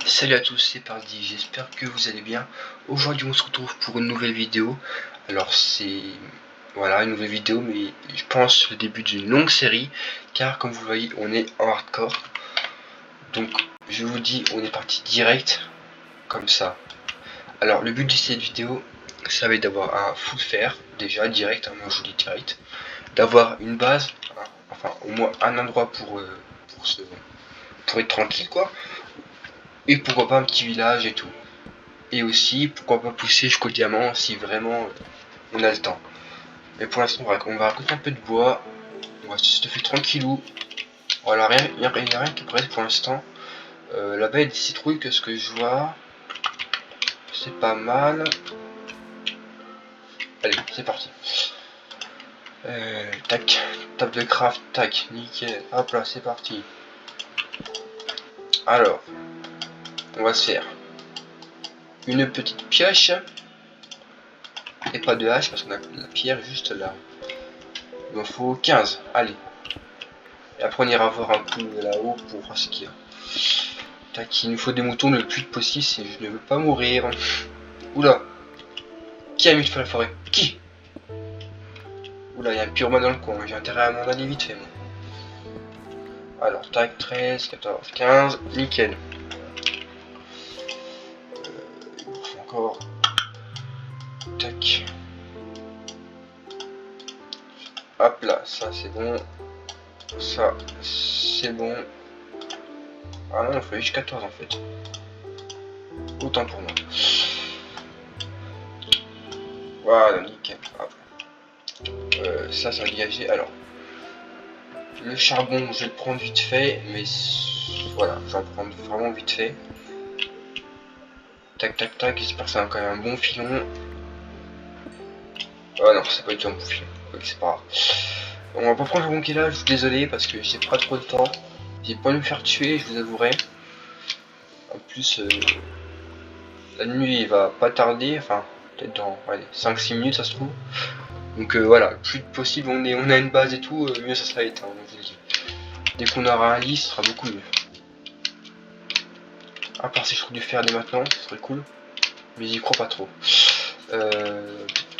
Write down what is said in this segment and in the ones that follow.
Salut à tous, c'est Pardi, j'espère que vous allez bien. Aujourd'hui on se retrouve pour une nouvelle vidéo. Alors c'est... Voilà, une nouvelle vidéo, mais je pense le début d'une longue série. Car comme vous voyez, on est en hardcore. Donc je vous dis, on est parti direct, comme ça. Alors le but de cette vidéo, ça va être d'avoir un full fer, déjà direct, moi je vous dis direct. D'avoir une base, enfin au moins un endroit pour être tranquille quoi. Et pourquoi pas un petit village et tout. Et aussi, pourquoi pas pousser jusqu'au diamant si vraiment on a le temps. Mais pour l'instant, on va raconter un peu de bois. On va se faire tranquillou. Voilà, il n'y a rien qui presse pour l'instant. Là-bas, il y a des citrouilles que ce que je vois. C'est pas mal. Allez, c'est parti. Tac, table de craft, tac, nickel. Hop là, c'est parti. Alors, on va se faire une petite pioche. Et pas de hache parce qu'on a la pierre juste là. Il en faut 15. Allez. Et après on ira voir un coup là-haut pour voir ce qu'il y a. Tac, il nous faut des moutons le plus vite possible si je ne veux pas mourir. Oula. Qui a mis le feu à la forêt? Qui? Oula, il y a un pyromane dans le coin, j'ai intérêt à m'en aller vite fait moi. Alors, tac, 13, 14, 15, nickel. Encore. Tac. Hop là, ça c'est bon. Ça, c'est bon. Ah non, il fallait juste 14 en fait. Autant pour moi. Voilà, nickel. Hop. Ça va dégager. Alors, le charbon, je vais le prendre vite fait, mais voilà, j'en prends vraiment vite fait. Tac, tac, tac, j'espère que ça a quand même un bon filon. Ah non, c'est pas du tout un bon filon. Ok, c'est pas grave. On va pas prendre le bon qui est là, je suis désolé parce que j'ai pas trop de temps. J'ai pas envie de me faire tuer, je vous avouerai. En plus, la nuit il va pas tarder, enfin, peut-être dans 5-6 minutes ça se trouve. Donc voilà, le plus possible on a une base et tout, mieux ça sera éteint, je vous le dis. Dès qu'on aura un lit, ce sera beaucoup mieux. À part si je trouve du fer dès maintenant, ce serait cool. Mais j'y crois pas trop.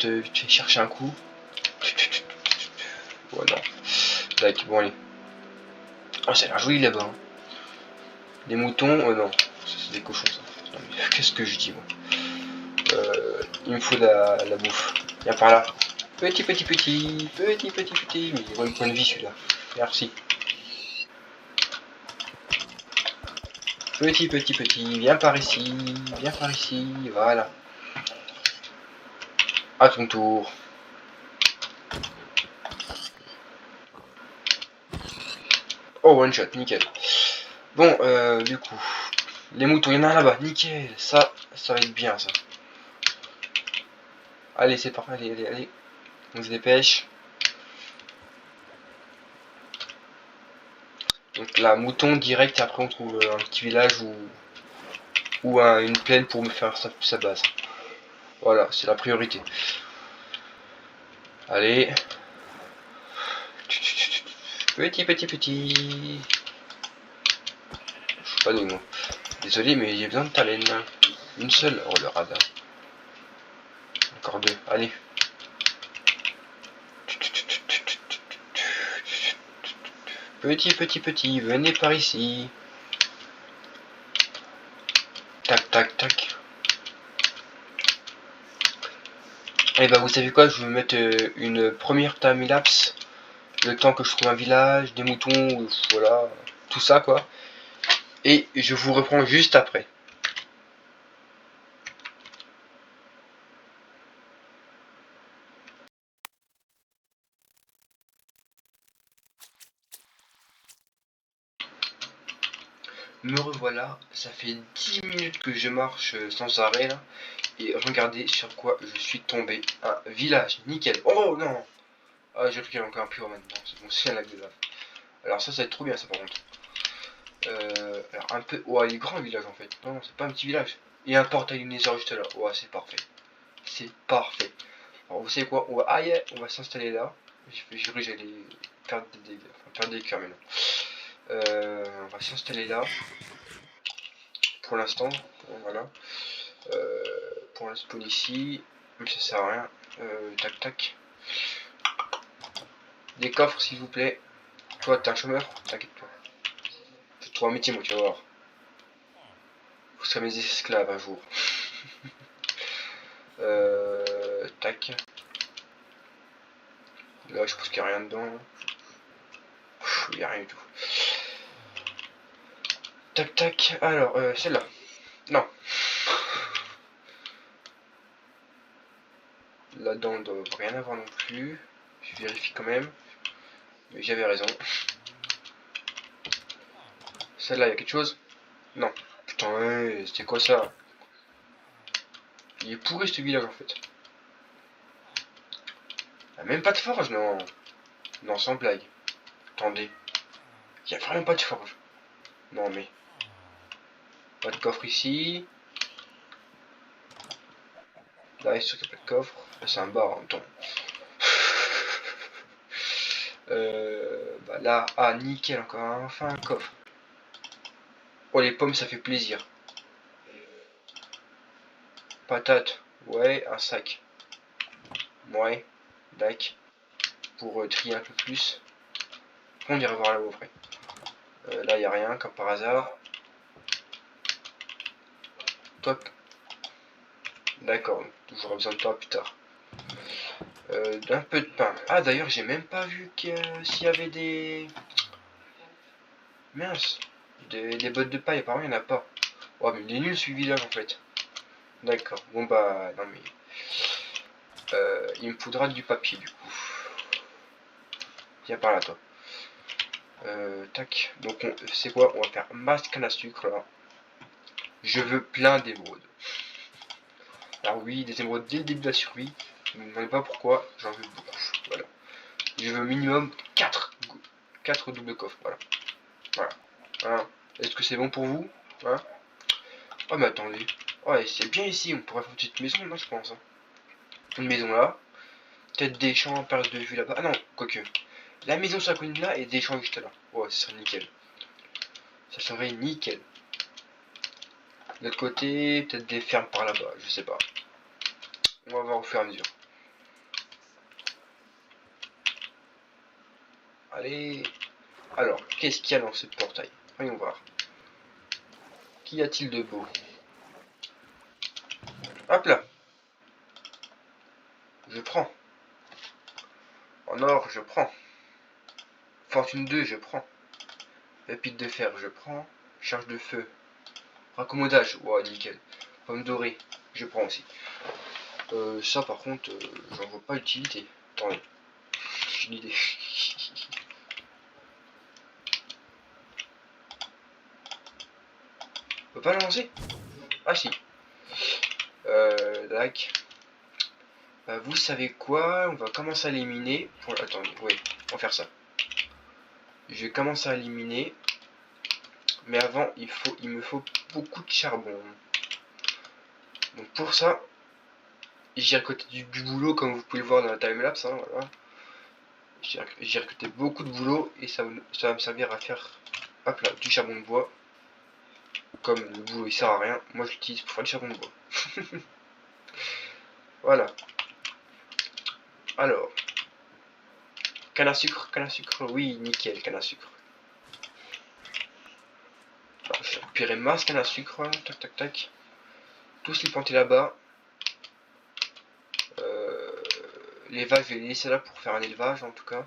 Vite fait chercher un coup. Voilà. Like, bon allez. Oh, ça a l'air joli là-bas. Hein. Des moutons, non. Ça c'est des cochons ça. Qu'est-ce que je dis moi? Il me faut la bouffe. Viens par là. Petit. Mais il voit une point de vie celui-là. Merci. Petit. Viens par ici. Voilà. À ton tour. Oh, one shot, nickel. Bon, du coup, les moutons, il y en a un là-bas, nickel. Ça va être bien ça. Allez, c'est parti, allez. On se dépêche. Donc là, mouton direct, et après on trouve un petit village ou une plaine pour me faire sa base. Voilà, c'est la priorité. Allez. Petit. Je suis pas de moi. Désolé, mais j'ai besoin de ta laine. Une seule. Oh, le radin. Encore deux. Allez. Petit. Venez par ici. Tac. Et bah vous savez quoi, je vais mettre une première time-lapse. Le temps que je trouve un village, des moutons, voilà. Tout ça quoi. Et je vous reprends juste après. Me revoilà, ça fait 10 minutes que je marche sans arrêt là. Et regardez sur quoi je suis tombé. Un village, nickel. Oh non. Ah, j'ai cru qu'il y avait encore un pyromane. Non, c'est bon, c'est un lac de lave. Alors ça va être trop bien ça par contre. Alors un peu... Oh, il est grand le village en fait. Non, c'est pas un petit village. Et un portail luminaire juste là. Oh, c'est parfait. C'est parfait. Alors vous savez quoi, on va s'installer là. J'ai cru que j'allais faire des dégâts. Enfin, faire des cœurs maintenant. On va s'installer là. pour l'instant. Voilà. Pour un spawn ici, mais ça sert à rien. Tac tac. Des coffres s'il vous plaît. Toi t'es un chômeur, t'inquiète pas. Je trouve un métier moi, tu vas voir. Vous serez mes esclaves un jour. Tac. Là je pense qu'il n'y a rien dedans. Il n'y a rien du tout. Tac tac. Alors celle-là. Non. Là-dedans on doit rien avoir non plus. Je vérifie quand même. Mais j'avais raison. Celle-là, il y a quelque chose? Non. Putain, ouais, c'était quoi ça? Il est pourri ce village en fait. Il n'y a même pas de forge, non. Non, sans blague. Attendez. Il n'y a vraiment pas de forge. Non mais. Pas de coffre ici. Là, il est sûr qu'il n'y a pas de coffre. Là, c'est un bar en même temps. Bah là, ah nickel encore, enfin un coffre. Oh les pommes ça fait plaisir. Patate, ouais, un sac. Ouais, dac. Pour trier un peu plus. On ira voir là-haut après. Là il n'y a rien comme par hasard. Top. D'accord, j'aurai besoin de toi plus tard. D'un peu de pain. Ah d'ailleurs j'ai même pas vu s'il y avait des... Mince. Des bottes de paille, apparemment il n'y en a pas. Oh mais il est nul ce village en fait. D'accord, bon bah non mais... il me faudra du papier du coup. Viens par là toi. Tac. Donc c'est quoi? On va faire masse canne à sucre là. Je veux plein d'émeraudes. Alors oui, des émeraudes dès le début de la survie. Je ne me demandez pas pourquoi, j'en veux beaucoup. Voilà. Je veux minimum 4 doubles coffres. Voilà. Voilà. Hein. Est-ce que c'est bon pour vous? Hein? Oh mais attendez. Oh c'est bien ici, on pourrait faire une petite maison là je pense. Hein. Une maison là. Peut-être des champs, perte de vue là-bas. Ah non, quoique. La maison sur la colline là et des champs juste là. Ouais, ça serait nickel. Ça serait nickel. De l'autre côté, peut-être des fermes par là-bas, je sais pas. On va voir au fur et à mesure. Allez. Alors, qu'est-ce qu'il y a dans ce portail? Voyons voir. Qu'y a-t-il de beau? Hop là. Je prends. En or, je prends. Fortune 2, je prends. Pépite de fer, je prends. Charge de feu. Raccommodage, wow, nickel. Pomme dorée, je prends aussi. Ça par contre, j'en vois pas l'utilité. Attendez, j'ai une idée. On peut pas le lancer? Ah si. Dac. Vous savez quoi? On va commencer à éliminer. Attendez, oui, on va faire ça. Je vais commencer à éliminer. Mais avant, il me faut beaucoup de charbon. Donc pour ça, j'ai recruté du boulot comme vous pouvez le voir dans la timelapse. Hein, voilà. J'ai recruté beaucoup de boulot et ça va me servir à faire hop là, du charbon de bois. Comme le boulot il sert à rien, moi je l'utilise pour faire du charbon de bois. Voilà. Alors, canne à sucre, oui, nickel, canne à sucre. Alors, je vais récupérer masse canne à sucre, tac tac tac. Tous les planter là-bas. Les vaches, je vais les laisser là pour faire un élevage en tout cas.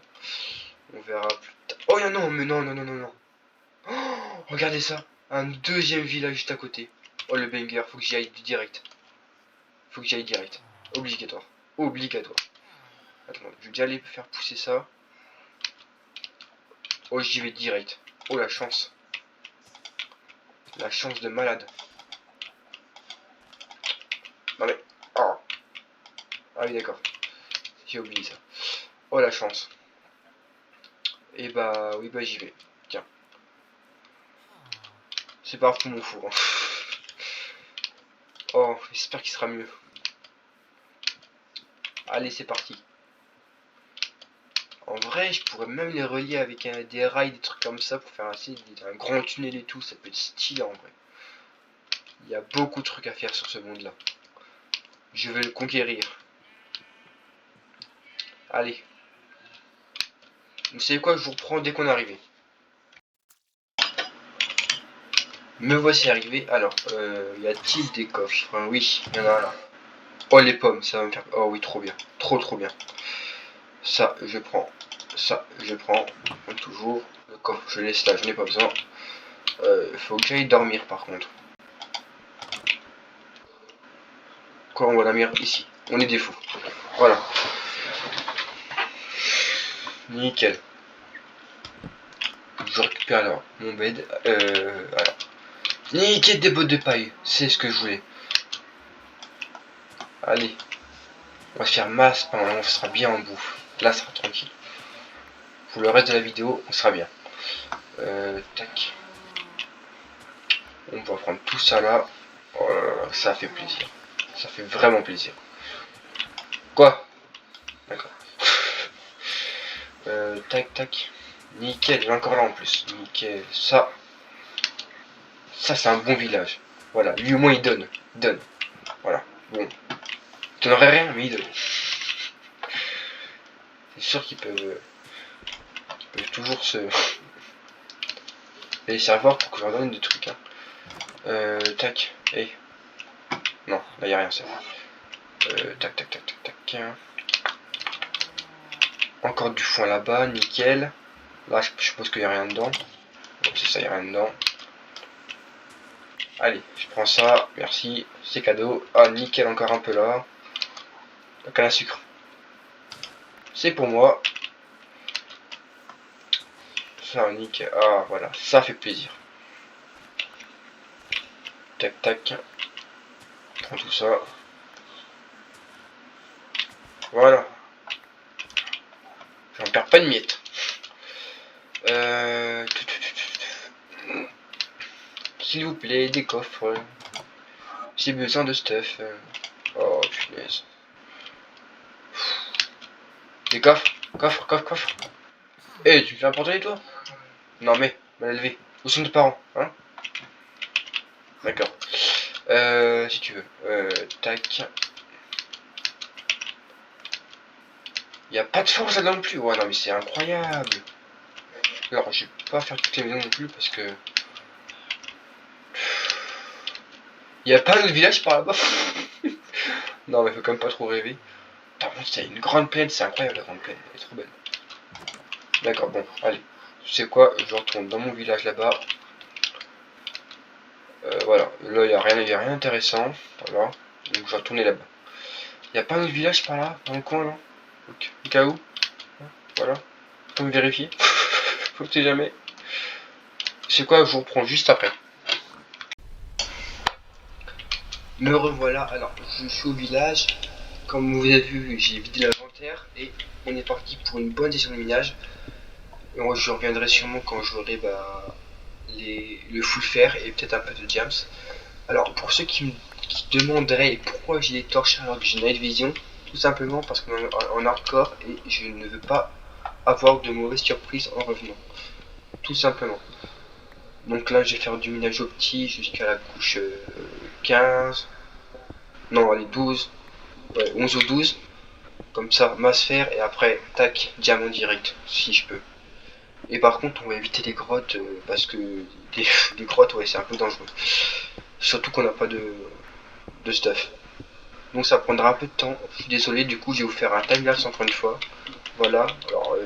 On verra plus tard. Oh non, mais non, non, non, non, non. Oh, regardez ça. Un deuxième village juste à côté. Oh le banger, faut que j'y aille direct. Faut que j'y aille direct. Obligatoire. Obligatoire. Attends, je vais déjà aller faire pousser ça. Oh, j'y vais direct. Oh, la chance. La chance de malade. Non mais... Oh. Ah oui, d'accord. J'ai oublié ça. Oh, la chance. Et bah, oui, bah j'y vais. Tiens. C'est pas grave pour mon four. Hein. Oh, j'espère qu'il sera mieux. Allez, c'est parti. En vrai, je pourrais même les relier avec des rails, des trucs comme ça pour faire un grand tunnel et tout. Ça peut être stylé en vrai. Il y a beaucoup de trucs à faire sur ce monde-là. Je vais le conquérir. Allez. Vous savez quoi, je vous reprends dès qu'on est arrivé. Me voici arrivé. Alors, y a-t-il des coffres? Oui, il y en a là. Oh, les pommes, ça va me faire... Oh oui, trop bien. Trop bien. Ça, je prends. Ça, je prends. Toujours. Le coffre, je laisse là, je n'ai pas besoin. Faut que j'aille dormir par contre. Quoi, on va la mettre ici. On est des fous. Voilà. Nickel. Je récupère alors mon bed. Voilà. Nickel, des bottes de paille. C'est ce que je voulais. Allez. On va se faire masse. Pendant on sera bien en bouffe. Là, ça sera tranquille. Pour le reste de la vidéo, on sera bien. Tac. On va prendre tout ça là. Oh là là, ça fait plaisir. Ça fait vraiment plaisir. Quoi? D'accord. Tac. Nickel, j'ai encore là en plus. Nickel. Ça c'est un bon village. Voilà, lui au moins il donne. Voilà. Bon. Tu n'aurais rien, mais il donne. C'est sûr qu'ils peuvent toujours se... les serveurs pour que je leur donne des trucs. Hein. Tac. Hey. Non, là y a rien ça. Tac. Encore du foin là-bas, nickel. Là, je suppose qu'il n'y a rien dedans. Donc c'est ça, il n'y a rien dedans. Allez, je prends ça, merci, c'est cadeau. Ah, nickel, encore un peu là. La canne à sucre. C'est pour moi. Ça, nickel. Ah, voilà, ça fait plaisir. Tac. Prends tout ça. Voilà. J'en perds pas de miettes. S'il vous plaît, des coffres. J'ai besoin de stuff. Oh, punaise. Des coffres. Eh, tu me fais importer toi? Non mais, mal élevé. Où sont tes parents, hein? D'accord. Si tu veux. Tac. Y a pas de force là non plus. Ouais, non mais c'est incroyable. Alors, je vais pas faire toutes les maisons non plus parce que... Y a pas d'autre village par là-bas. Non mais faut quand même pas trop rêver. Putain, c'est une grande plaine, c'est incroyable la grande plaine. Elle est trop belle. D'accord, bon, allez. Tu sais quoi, je retourne dans mon village là-bas. Voilà, là il n'y a rien d'intéressant. Voilà, donc je vais retourner là-bas. Il n'y a pas un autre village par là, dans le coin là? Au cas où. Voilà, faut me vérifier. Faut que jamais. C'est quoi, je vous reprends juste après. Me revoilà, alors je suis au village. Comme vous avez vu, j'ai vidé l'inventaire et on est parti pour une bonne session de minage. Et moi, je reviendrai sûrement quand j'aurai le full fer et peut-être un peu de diams. Alors pour ceux qui demanderaient pourquoi j'ai des torches alors que j'ai une night vision, tout simplement parce qu'on est en hardcore et je ne veux pas avoir de mauvaises surprises en revenant. Tout simplement. Donc là je vais faire du minage au petit jusqu'à la couche 15. Non allez 12. Ouais, 11 ou 12. Comme ça, masse fer et après tac, diamant direct si je peux. Et par contre on va éviter les grottes parce que des grottes ouais c'est un peu dangereux. Surtout qu'on n'a pas de stuff. Donc ça prendra un peu de temps. Je suis désolé, du coup je vais vous faire un timelapse encore une fois. Voilà, alors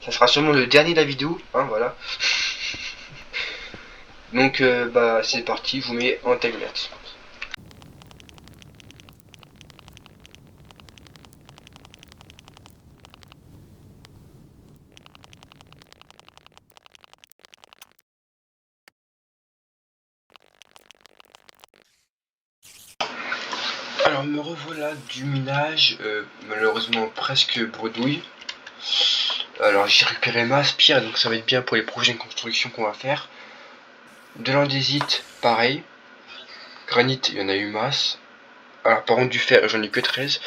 ça sera sûrement le dernier de la vidéo, hein, voilà. Donc bah c'est parti, je vous mets en timelapse. Alors me revoilà du minage, malheureusement presque bredouille. Alors j'ai récupéré ma spire, donc ça va être bien pour les prochaines constructions qu'on va faire. De l'andésite, pareil. Granit, il y en a eu masse. Alors par contre du fer, j'en ai que 13.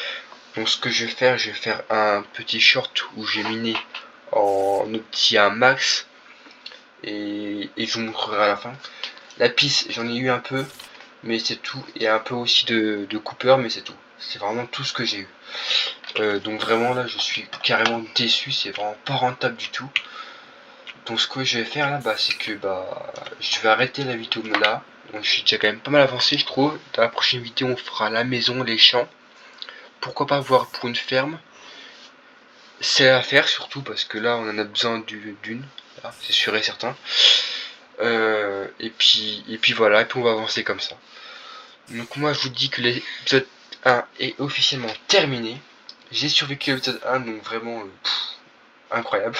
Donc ce que je vais faire un petit short où j'ai miné en opti un max. Et je vous montrerai à la fin. La pisse, j'en ai eu un peu, mais c'est tout. Et un peu aussi de Cooper, mais c'est tout. C'est vraiment tout ce que j'ai eu. Donc vraiment là, je suis carrément déçu. C'est vraiment pas rentable du tout. Donc ce que je vais faire là, c'est que je vais arrêter la vidéo là. Donc je suis déjà quand même pas mal avancé, je trouve. Dans la prochaine vidéo, on fera la maison, les champs. Pourquoi pas voir pour une ferme. C'est à faire surtout parce que là, on en a besoin d'une. C'est sûr et certain. Et puis voilà, et puis on va avancer comme ça. Donc moi je vous dis que l'épisode 1 est officiellement terminé. J'ai survécu à l'épisode 1, donc vraiment incroyable.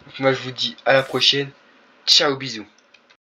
Donc moi je vous dis à la prochaine. Ciao, bisous.